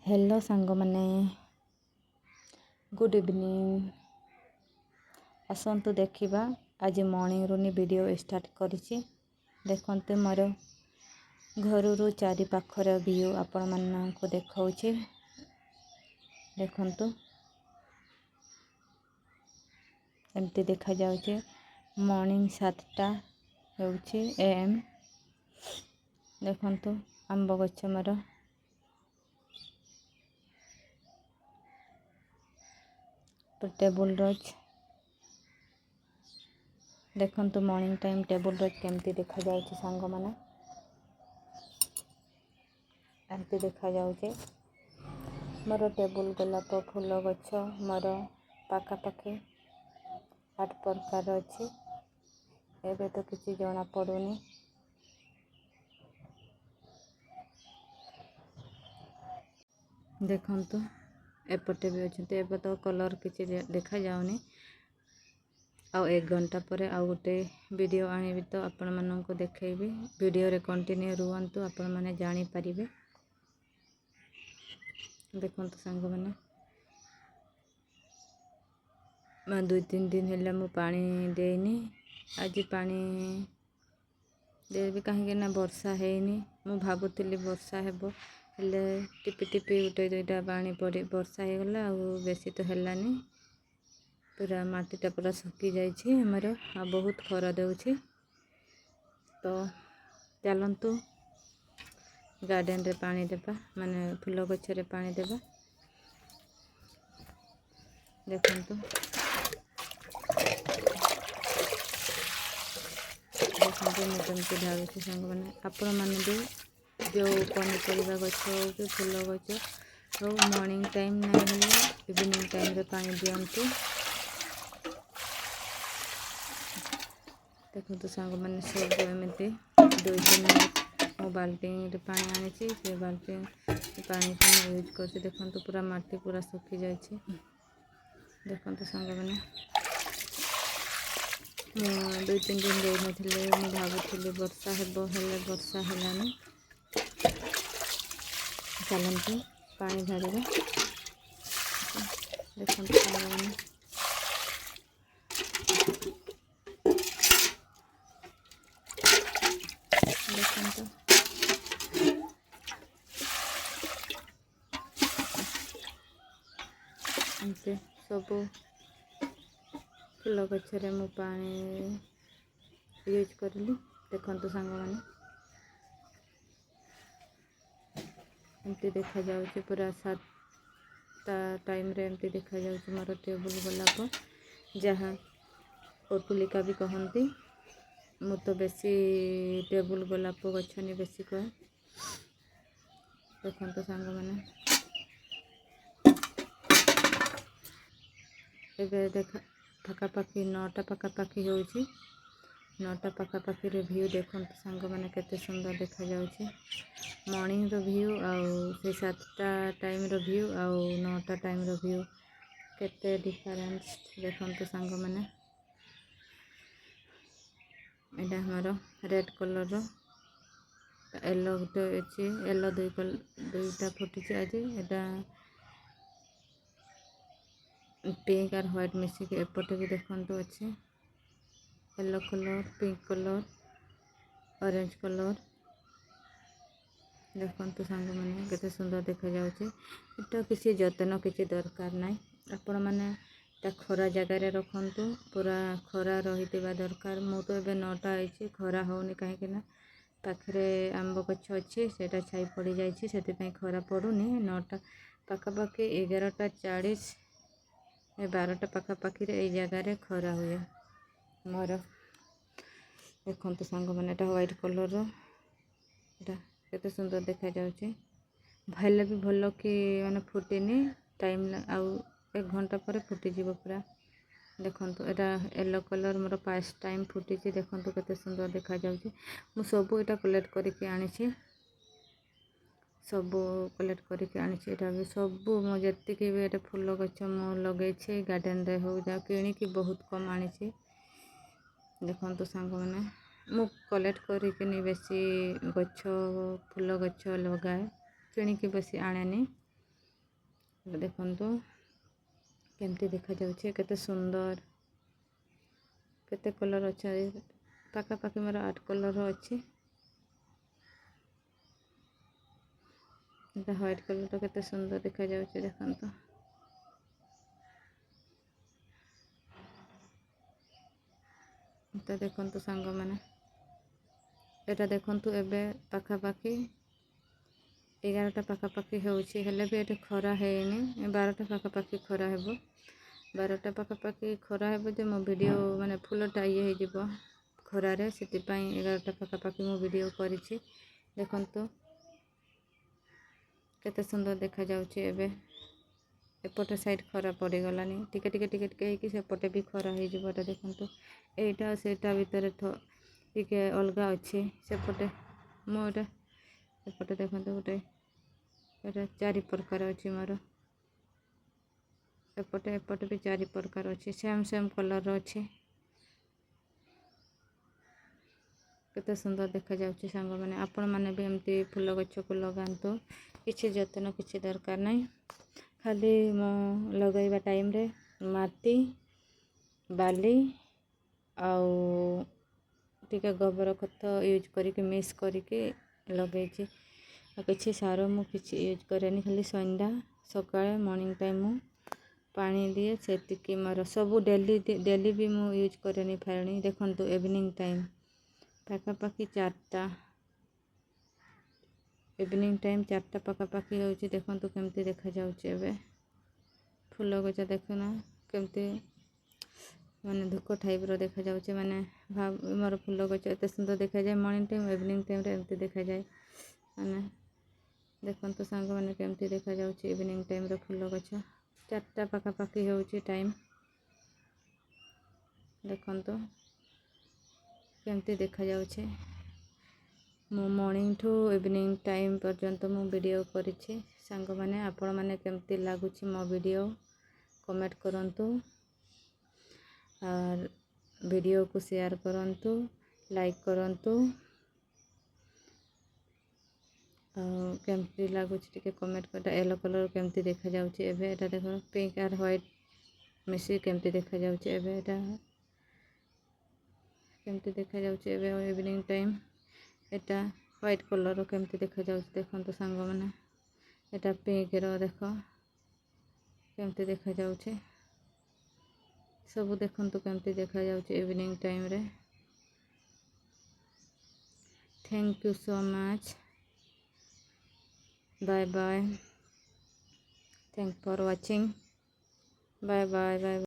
Hello सांग माने good evening आसतु देखा आज मॉर्निंग रू वीडियो स्टार्ट करिछि। देखते मोर घर रू चारि पाखर व्यू आपण मानक देखाउछि। देखंतु एमती देखा जाउछि। Morning 7टा होउछि AM। देखंतु आंब गछ मोर टेबुल रोज। देखंतु मॉर्निंग टाइम टेबुल रोज केमती देखा जाउछि सांग माने एमती देखा जाउछि। मोर टेबुल गोलाप फूल गछ मोर पाखापाखि 8 प्रकार अछि। एबे तो किसी जना पड़ुनी। देखंतु एपटे भी अच्छे। एबे तो कलर किसी देखा जाउनी। आउ 1 घंटा पर आउ गोटे वीडियो आनिबि तो आपण माननको देखैबी। वीडियो रे कंटिन्यू रुहंतु आपण माने जानि परिबे। देखंतु संग माने मैं 2-3 दिन हेला मु पानी देनी। आज पानी देबी कहीं ना वर्षा हेनी। मु भाबुतिली वर्षा हेबो हेले टिपी टिपी गोटे 2टा पानी पड़ी वर्षा हे गला। आ बेसी तो हेलानी। पूरा माटीटा पूरा सुखी जाइछि हमर। आ बहुत खरा देउछि। तो चलंतु गार्डन रे पानी देबा माने फूल गछ रे पानी देबा। देखंतु मुझे ढालुछि संग माने आपण माने भी जो पनीपरिया गछ हो कि फूल गछ हो मॉर्निंग टाइम ना हेले इवनिंग टाइम रे पानी दियंतु। देखंतु संग माने सब एमती 2-3 मिनट मो बाल्टी रे पानी आनिछि। से बाल्टी पानी को यूज करछि। देखंतु पूरा माटी पूरा सुखी जाइछि। देखंतु संग माने 2-3 दिन देई नथिले मु भाबुथिली वर्षा हेबो हेले वर्षा हेलानी। चलंतु पानी ढालिबा। देखंतु संग माने देखंतु एमती सब फूल गछरे मु पानी यूज करली। देखंतु सांग माने एमती देखा जाउछि। पूरा 7टा टाइम रे एमती देखा जाउछि। मोर टेबुल गोलाप जहाँ पटुलिका भी कहंती। मु तो बेसी टेबुल गोलाप गछनी बेसी कह। देखंतु सांग माने एबे देखा पाखापाखि 9टा पाखापाखि होउछि। 9टा पाखापाखि रे व्यू देखंतु सांग माने केते सुंदर देखा जाउछि। मॉर्निंग रो व्यू आउ से 7टा टाइम रो व्यू आउ 9टा टाइम रो व्यू केते डिफरेंस देखंतु सांग माने। एटा हमरो रेड कलर रो येलो गुटे अछि। येलो 2टा फुटिछि। आज एटा पिंक और व्हाइट मिक्स के एपटे भी देखंतु अछि। Yellow colour pink colour orange colour देखंतु सांग माने केते सुंदर देखा जाउछि। एटा किसी जतन किसी दरकार नै। आपण माने ता खरा जगह रे रखंतु। पूरा खरा रहितबा दरकार। मु तो एबे 9टा आइछि खरा होउनी काहे कि ना पाखरे आंब गछ अछि सेटा छाई पड़ी जाइछि। सेति पई खरा पडुनी। 9टा पाखापाखि 11:40 12टा पाखापाखि रे ए जगह रे खरा हुए मोर। देखंतु सांग माने एटा व्हाइट कलर रो एटा केते सुंदर देखा जाउछि। भाइले भी भलो कि माने फुटिनी टाइम आउ 1 घंटा पर फुटी जीवो पूरा। देखंतु एटा येलो कलर मोर 5 टाइम फुटिछि। देखंतु केते सुंदर देखा जाउछि। मु सब एटा कलेक्ट करके आनिछि। सब कलेक्ट करके आनिछि। एटा भी सब मो जत्ति के भी एटा फूल गछ मो लगे छै गार्डन रे हो जा किनी कि बहुत कम आनिछि। देखंतु सांग माने मु कलेक्ट करके नि बेसी गछ फूल गछ लगाए किनी कि बेसी आनेनी। ଦେଖନ୍ତୁ କେମିତି ଦେଖାଯାଉଛି, କେତେ ସୁନ୍ଦର, କେତେ କଲର୍ ଅଛି। ପାଖାପାଖି ମୋର 8 କଲର୍ ଅଛି। এটা ହ୍ୱାଇଟ୍ କଲର୍ଟା କେତେ ସୁନ୍ଦର ଦେଖାଯାଉଛି ଦେଖନ୍ତୁ। এটা ଦେଖନ୍ତୁ ସାଙ୍ଗମାନେ, এটা ଦେଖନ୍ତୁ ଏବେ ପାଖାପାଖି 11ଟା ପାଖାପାଖି ହେଉଛି, ହେଲେ ବି ଏଠି ଖରା ହେଇନି। 12ଟା ପାଖାପାଖି ଖରା ହେବ। 12ଟା ପାଖାପାଖି ଖରା ହେବ ଯେ ମୋ ଭିଡ଼ିଓ ମାନେ ଫୁଲଟା ହେଇଯିବ ଖରାରେ, ସେଥିପାଇଁ 11ଟା ପାଖାପାଖି ମୁଁ ଭିଡ଼ିଓ କରିଛି। ଦେଖନ୍ତୁ କେତେ ସୁନ୍ଦର ଦେଖାଯାଉଛି। ଏବେ ଏପଟେ ସାଇଡ଼୍ ଖରା ପଡ଼ିଗଲାନି, ଟିକେ ଟିକେ ଟିକେ ଟିକେ ହେଇକି ସେପଟେ ବି ଖରା ହେଇଯିବ। ଏଟା ଦେଖନ୍ତୁ, ଏଇଟା ସେଇଟା ଭିତରେ ଟିକେ ଅଲଗା ଅଛି। ସେପଟେ ମୁଁ ଏପଟେ ଦେଖନ୍ତୁ ଗୋଟେ ଏଟା 4 ପ୍ରକାର ଅଛି ମୋର। ଏପଟେ ବି 4 ପ୍ରକାର ଅଛି, ସେମ୍ କଲର୍ର ଅଛି। କେତେ ସୁନ୍ଦର ଦେଖାଯାଉଛି ସାଙ୍ଗମାନେ। ଆପଣମାନେ ବି ଏମିତି ଫୁଲ ଗଛକୁ ଲଗାନ୍ତୁ। କିଛି ଯତ୍ନ କିଛି ଦରକାର ନାହିଁ, ଖାଲି ମୁଁ ଲଗାଇବା ଟାଇମ୍ରେ ମାଟି, ବାଲି ଆଉ ଟିକେ ଗୋବର ଖତ ୟୁଜ୍ କରିକି ମିକ୍ସ କରିକି ଲଗେଇଛି। ଆଉ କିଛି ସାର ମୁଁ କିଛି ୟୁଜ୍ କରେନି, ଖାଲି ସନ୍ଧ୍ୟା ସକାଳେ ମର୍ଣ୍ଣିଂ ଟାଇମ୍ ମୁଁ ପାଣି ଦିଏ, ସେତିକି ମୋର। ସବୁ ଡେଲି ବି ମୁଁ ୟୁଜ୍ କରେନି ପାଣି। ଦେଖନ୍ତୁ ଇଭିନିଂ ଟାଇମ୍ ପାଖାପାଖି 4ଟା, ଇଭିନିଂ ଟାଇମ୍ 4ଟା ପାଖାପାଖି ହେଉଛି। ଦେଖନ୍ତୁ କେମିତି ଦେଖାଯାଉଛି ଏବେ ଫୁଲ ଗଛ। ଦେଖୁନ କେମିତି ମାନେ ଧୂପ ଟାଇପ୍ର ଦେଖାଯାଉଛି। ମାନେ ମୋର ଫୁଲ ଗଛ ଏତେ ସୁନ୍ଦର ଦେଖାଯାଏ ମର୍ଣ୍ଣିଂ ଟାଇମ୍, ଇଭିନିଂ ଟାଇମ୍ରେ ଏମିତି ଦେଖାଯାଏ। ମାନେ ଦେଖନ୍ତୁ ସାଙ୍ଗମାନେ କେମିତି ଦେଖାଯାଉଛି ଇଭିନିଂ ଟାଇମ୍ର ଫୁଲ ଗଛ। 4ଟା ପାଖାପାଖି ହେଉଛି ଟାଇମ୍। ଦେଖନ୍ତୁ କେମିତି ଦେଖାଯାଉଛି। ମୁଁ ମର୍ଣ୍ଣିଂ ଠୁ ଇଭିନିଂ ଟାଇମ୍ ପର୍ଯ୍ୟନ୍ତ ମୁଁ ଭିଡ଼ିଓ କରିଛି। ସାଙ୍ଗମାନେ ଆପଣମାନେ କେମିତି ଲାଗୁଛି ମୋ ଭିଡ଼ିଓ କମେଣ୍ଟ କରନ୍ତୁ, আর ଭିଡ଼ିଓକୁ ସେୟାର କରନ୍ତୁ, ଲାଇକ୍ କରନ୍ତୁ। ଆଉ କେମିତି ଲାଗୁଛି ଟିକେ କମେଣ୍ଟ କରି। ୟେଲୋ କଲର୍ କେମିତି ଦେଖାଯାଉଛି ଏବେ, ଏଟା ଦେଖ ପିଙ୍କ ଆର୍ ହ୍ୱାଇଟ୍ ମିଶି କେମିତି ଦେଖାଯାଉଛି ଏବେ। ଏଟା କେମିତି ଦେଖାଯାଉଛି ଏବେ ଇଭିନିଂ ଟାଇମ୍। ଏଟା ହ୍ୱାଇଟ୍ କଲର୍ର କେମିତି ଦେଖାଯାଉଛି ଦେଖନ୍ତୁ ସାଙ୍ଗମାନେ। ଏଟା ପିଙ୍କର ଦେଖ କେମିତି ଦେଖାଯାଉଛି। ସବୁ ଦେଖନ୍ତୁ କେମିତି ଦେଖାଯାଉଛି ଇଭିନିଂ ଟାଇମ୍ରେ। Thank you so much. Bye bye. Thank for watching. Bye bye bye.